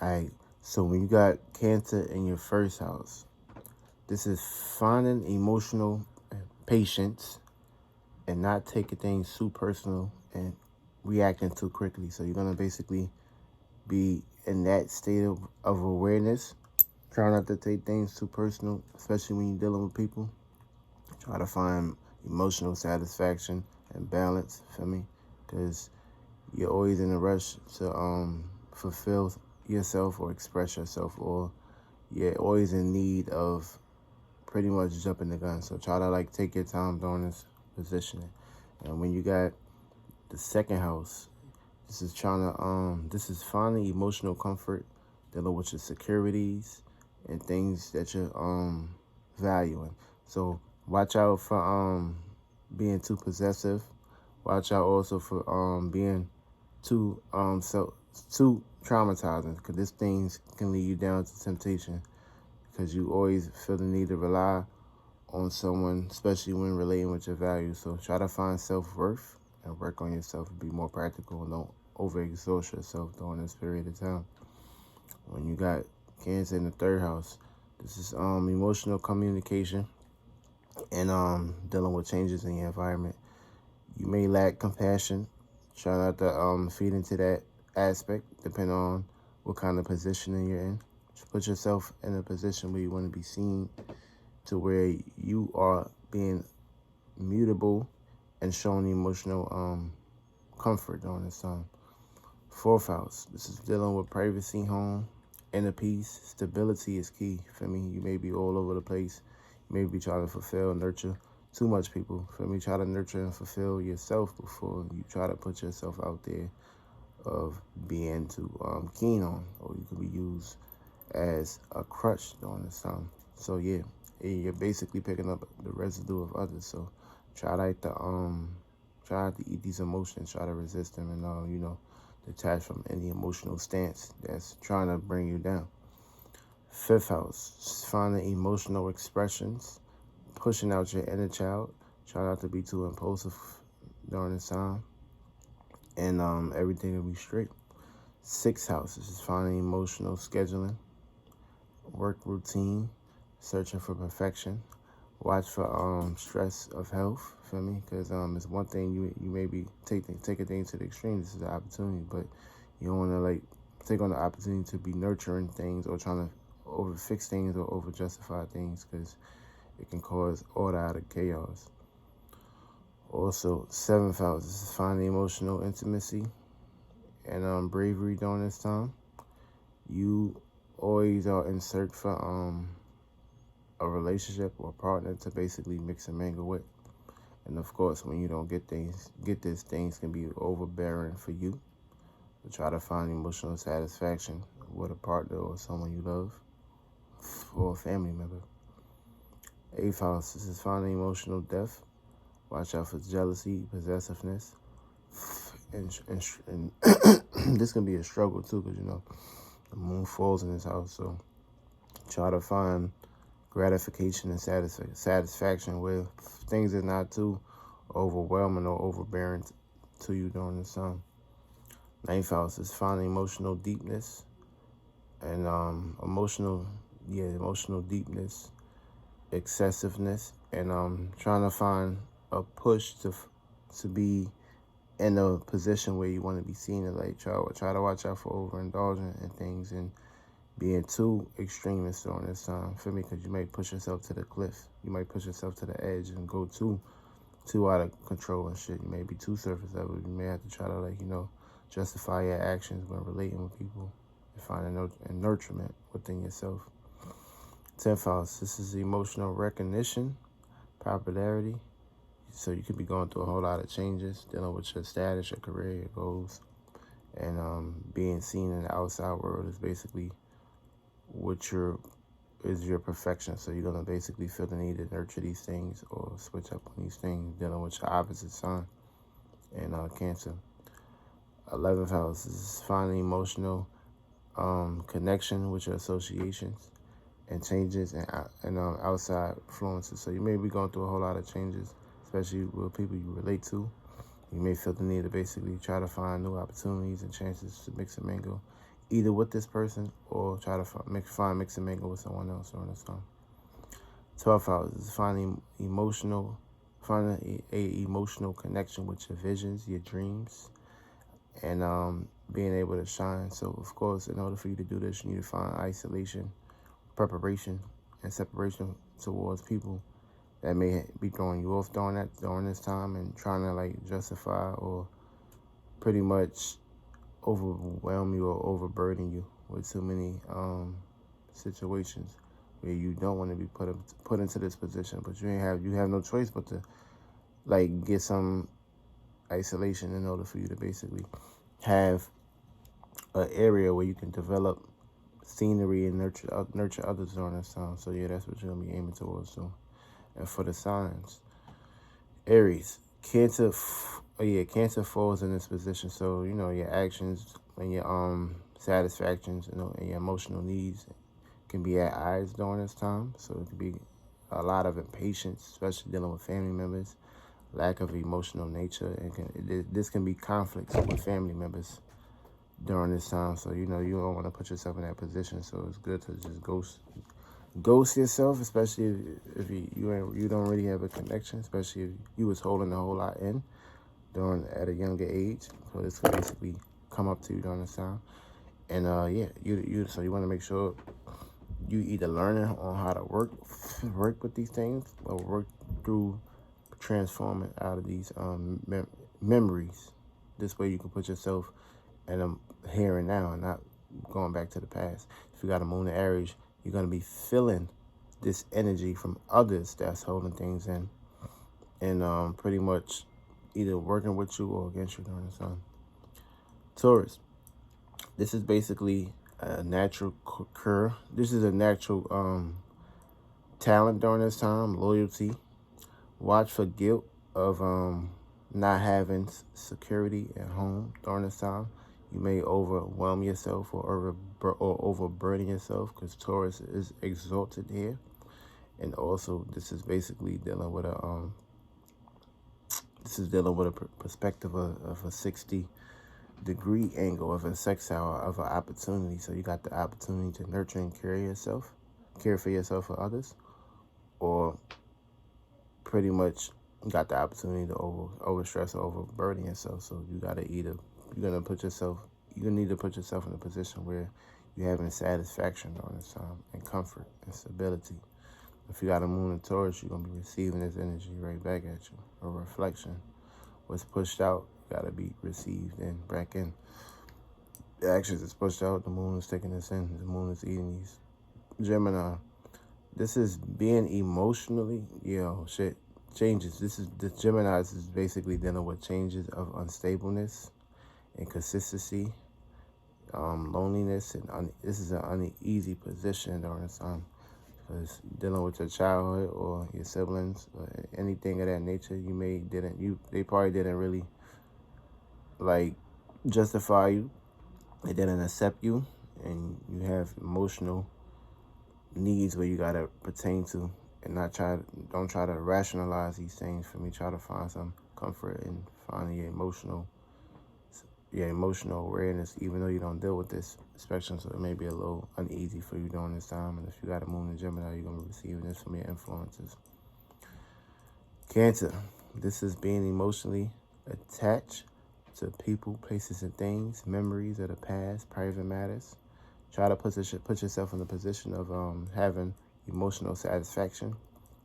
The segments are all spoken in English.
Alright, so when you got Cancer in your first house, this is finding emotional patience and not taking things too personal and reacting too quickly. So you're gonna basically be in that state of awareness. Try not to take things too personal, especially when you're dealing with people. Try to find emotional satisfaction and balance, feel me? Because you're always in a rush to fulfill yourself or express yourself, or you're always in need of pretty much jumping the gun. So try to like take your time during this positioning. And when you got the second house, this is this is finding emotional comfort, dealing with your securities and things that you're valuing. So watch out for being too possessive. Watch out also for being too traumatizing, because these things can lead you down to temptation, because you always feel the need to rely on someone, especially when relating with your values. So try to find self-worth and work on yourself and be more practical, and don't overexhaust yourself during this period of time. When you got Cancer in the third house, this is emotional communication and dealing with changes in your environment. You may lack compassion. Try not to feed into that aspect, depending on what kind of positioning you're in. Put yourself in a position where you want to be seen, to where you are being mutable and showing emotional comfort during this time. Fourth house, this is dealing with privacy, home, inner peace. Stability is key for me. You may be all over the place. You may be trying to fulfill, nurture too much people. For me, try to nurture and fulfill yourself before you try to put yourself out there of being too keen on, or you could be used as a crutch during this time. So yeah, you're basically picking up the residue of others. So try to eat these emotions, try to resist them, and detach from any emotional stance that's trying to bring you down. Fifth house, finding emotional expressions, pushing out your inner child. Try not to be too impulsive during this time, and everything will be straight. Sixth house, this is finding emotional scheduling, work routine, searching for perfection. Watch for stress of health, feel me? Because it's one thing you may be taking things to the extreme. This is an opportunity, but you don't want to like take on the opportunity to be nurturing things or trying to over fix things or over justify things, because it can cause order out of chaos. Also, seventh house, this is finding emotional intimacy and bravery during this time. You always are in search for a relationship or a partner to basically mix and mingle with. And of course, when you don't get this, things can be overbearing for you. But try to find emotional satisfaction with a partner or someone you love, or a family member. Eighth house, this is finding emotional depth. Watch out for jealousy, possessiveness, and this can be a struggle too, because the moon falls in this house. So try to find gratification and satisfaction where things are not too overwhelming or overbearing to you during this time. Ninth house is finding emotional deepness and emotional deepness, excessiveness, and trying to find a push to be in a position where you want to be seen. And like try to watch out for overindulging in things and being too extremist during this time, for me, because you may push yourself to the cliff. You might push yourself to the edge and go too out of control and shit. You may be too surface level. You may have to try to justify your actions when relating with people and find a nurturement within yourself. 10th house, this is emotional recognition, popularity. So you could be going through a whole lot of changes, dealing with your status, your career, your goals, and being seen in the outside world is basically is your perfection. So you're gonna basically feel the need to nurture these things or switch up on these things, dealing with your opposite sign and Cancer. 11th house is finding emotional connection with your associations and changes and outside influences. So you may be going through a whole lot of changes, especially with people you relate to. You may feel the need to basically try to find new opportunities and chances to mix and mingle, either with this person or try to mix and mingle with someone else during this time. 12th house is finding a emotional connection with your visions, your dreams, and being able to shine. So, of course, in order for you to do this, you need to find isolation, preparation, and separation towards people that may be throwing you off during this time and trying to like justify or pretty much overwhelm you or overburden you with too many situations where you don't want to be put into this position, but you have no choice but to like get some isolation in order for you to basically have an area where you can develop scenery and nurture others during this time. So yeah, that's what you're gonna be aiming towards. So, and for the signs, Aries, Cancer falls in this position. So you know your actions and your satisfactions, and your emotional needs can be at odds during this time. So it can be a lot of impatience, especially dealing with family members, lack of emotional nature, and this can be conflicts with family members during this time. So you know you don't want to put yourself in that position. So it's good to just ghost yourself, especially if you don't really have a connection, especially if you was holding a whole lot in at a younger age. So this can basically come up to you during this time. And yeah, so you want to make sure you either learning on how to work with these things or work through transforming out of these memories. This way you can put yourself in a here and now and not going back to the past. If you got a moon in Aries, you're going to be feeling this energy from others that's holding things in and pretty much either working with you or against you during this time. Taurus, this is basically a natural cure. This is a natural talent during this time, loyalty. Watch for guilt of not having security at home during this time. You may overwhelm yourself or overburden yourself because Taurus is exalted here. And also, this is basically dealing with a perspective of a 60-degree angle of a sextile of an opportunity. So you got the opportunity to nurture and care for yourself or others, or pretty much got the opportunity to overstress or overburden yourself. So you gotta need to put yourself in a position where you're having satisfaction during this time and comfort and stability. If you got a moon in Taurus, you're gonna be receiving this energy right back at you. A reflection. What's pushed out gotta be received and back in. The actions is pushed out, the moon is taking this in, the moon is eating these. Gemini, this is being emotionally, changes. The Gemini is basically dealing with changes of unstableness, inconsistency, loneliness, and this is an uneasy position during this time because dealing with your childhood or your siblings or anything of that nature, they probably didn't really like justify you. They didn't accept you, and you have emotional needs where you gotta pertain to and don't try to rationalize these things for me. Try to find some comfort in finding your emotional awareness, even though you don't deal with this spectrum, so it may be a little uneasy for you during this time. And if you got a moon in Gemini, you're gonna be receiving this from your influences. Cancer, this is being emotionally attached to people, places, and things, memories of the past, private matters. Try to put yourself in the position of having emotional satisfaction.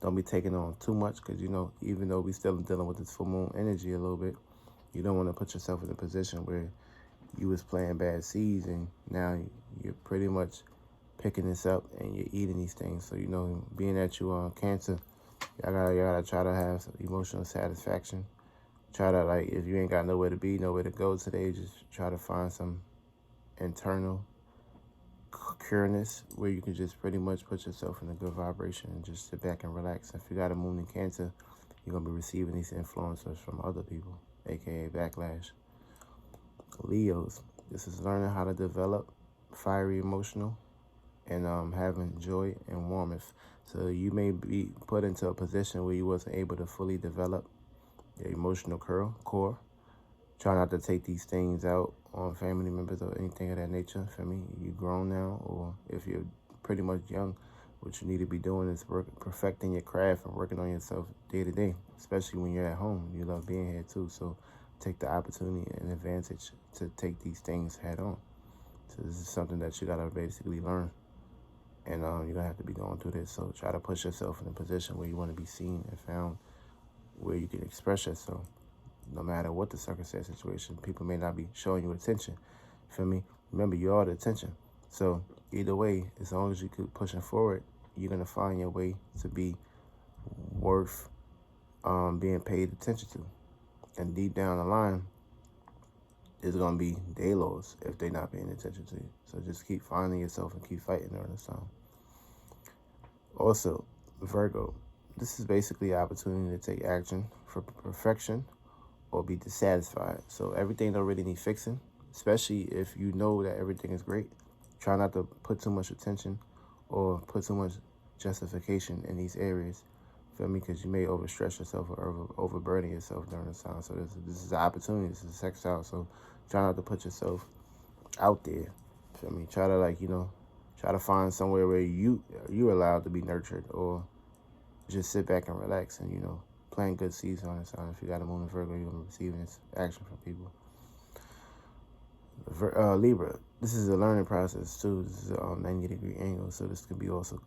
Don't be taking on too much because, even though we still dealing with this full moon energy a little bit, you don't want to put yourself in a position where you was planting bad seeds and now you're pretty much picking this up and you're eating these things. So, being that you are Cancer, y'all gotta try to have some emotional satisfaction. Try to, if you ain't got nowhere to be, nowhere to go today, just try to find some internal cureness where you can just pretty much put yourself in a good vibration and just sit back and relax. If you got a moon in Cancer, you're going to be receiving these influences from other people, aka backlash. Leos, this is learning how to develop fiery emotional and having joy and warmth. So you may be put into a position where you wasn't able to fully develop your emotional core. Try not to take these things out on family members or anything of that nature. Feel me? You grown now, or if you're pretty much young, what you need to be doing is perfecting your craft and working on yourself day to day, especially when you're at home. You love being here too, so take the opportunity and advantage to take these things head on. So this is something that you gotta basically learn, and you're gonna have to be going through this. So try to push yourself in a position where you want to be seen and found, where you can express yourself. No matter what the circumstance situation, people may not be showing you attention. Feel me? Remember, you are the attention. So either way, as long as you keep pushing forward, you're gonna find your way to be worth being paid attention to. And deep down the line, there's gonna be day lows if they're not paying attention to you. So just keep finding yourself and keep fighting during this time. Also, Virgo, this is basically an opportunity to take action for perfection or be dissatisfied. So everything don't really need fixing, especially if you know that everything is great. Try not to put too much attention or put too much justification in these areas. Feel me? Because you may overstress yourself or overburden yourself during this time. So this is an opportunity. This is a sex out. So try not to put yourself out there. Feel me? Try to try to find somewhere where you're allowed to be nurtured, or just sit back and relax and plant good seeds on this time. If you got a moon in Virgo, you're gonna be receiving this action from people. Libra, this is a learning process too. This is a 90-degree angle, so this could be also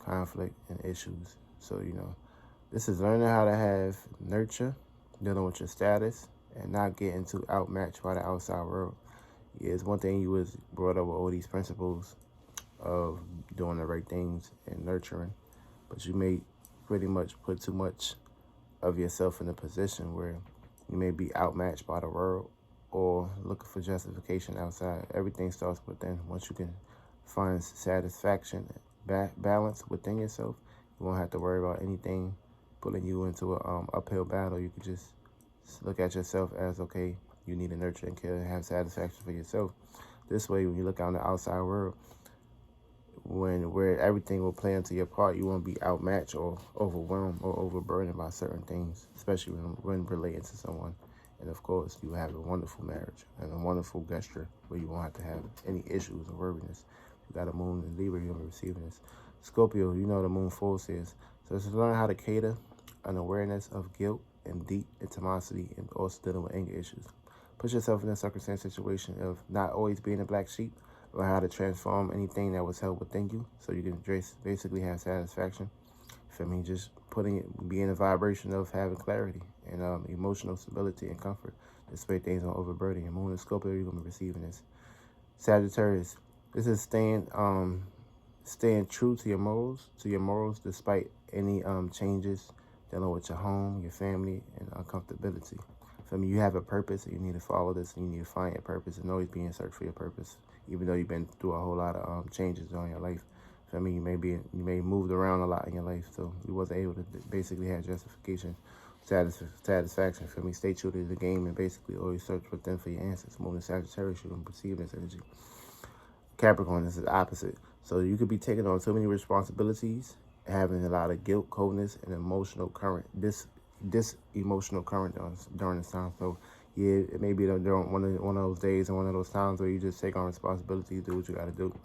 conflict and issues. So this is learning how to have nurture, dealing with your status, and not getting too outmatched by the outside world. Yeah, it's one thing you was brought up with all these principles of doing the right things and nurturing, but you may pretty much put too much of yourself in a position where you may be outmatched by the world or looking for justification outside. Everything starts within. Once you can find satisfaction, balance within yourself, you won't have to worry about anything pulling you into a uphill battle. You can just look at yourself as, okay, you need to nurture and care and have satisfaction for yourself. This way, when you look out in the outside world, where everything will play into your part, you won't be outmatched or overwhelmed or overburdened by certain things, especially when relating to someone. And of course, you have a wonderful marriage and a wonderful gesture where you won't have to have any issues or worriness. You got a moon in Libra, you're going to be receiving this. Scorpio, you know the moon force is. So it's to learn how to cater an awareness of guilt and deep intimacy, and also dealing with anger issues. Put yourself in a circumstance situation of not always being a black sheep, or how to transform anything that was held within you so you can basically have satisfaction. Feel me? Just be in a vibration of having clarity and emotional stability and comfort. This way things don't overburden you. Moon and Scorpio, you're going to be receiving this. Sagittarius, this is staying true to your morals despite any changes dealing with your home, your family, and uncomfortability. Feel me? You have a purpose, and you need to follow this, and you need to find your purpose and always be in search for your purpose. Even though you've been through a whole lot of changes on your life. I mean, you may moved around a lot in your life, so you wasn't able to basically have justification, satisfaction. For me, stay true to the game and basically always search within for your answers. Moon and Sagittarius, you can perceive this energy. Capricorn, this is the opposite. So you could be taking on too many responsibilities, having a lot of guilt, coldness, and emotional current. This emotional current during this time. So yeah, it may be during one of those days and one of those times where you just take on responsibility, do what you got to do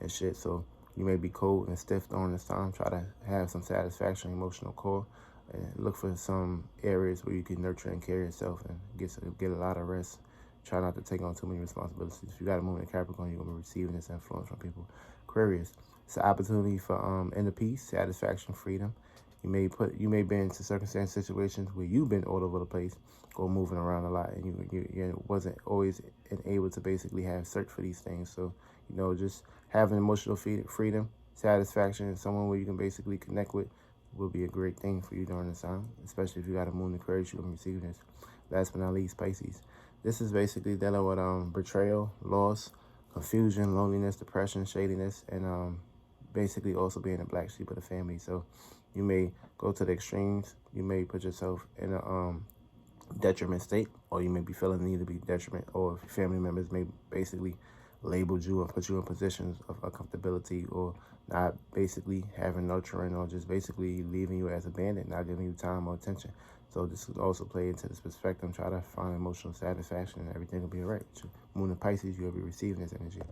and shit. So you may be cold and stiff during this time. Try to have some satisfaction, emotional core, and look for some areas where you can nurture and care yourself and get a lot of rest. Try not to take on too many responsibilities. If you got a moon in Capricorn, you're going to be receiving this influence from people. Aquarius, it's an opportunity for inner peace, satisfaction, freedom. You may be into circumstance situations where you've been all over the place or moving around a lot, and you wasn't always able to basically have search for these things. So, just having emotional freedom, satisfaction, and someone where you can basically connect with will be a great thing for you during this time, especially if you got a moon in Aquarius, you're going to be receiving this. Last but not least, Pisces. This is basically dealing with betrayal, loss, confusion, loneliness, depression, shadiness, and basically also being a black sheep of the family. So you may go to the extremes. You may put yourself in a detriment state, or you may be feeling the need to be detriment, or if your family members may basically labeled you and put you in positions of uncomfortability, or not basically having nurturing, or just basically leaving you as abandoned, not giving you time or attention. So this could also play into this perspective. Try to find emotional satisfaction and everything will be all right. Moon in Pisces, you'll be receiving this energy.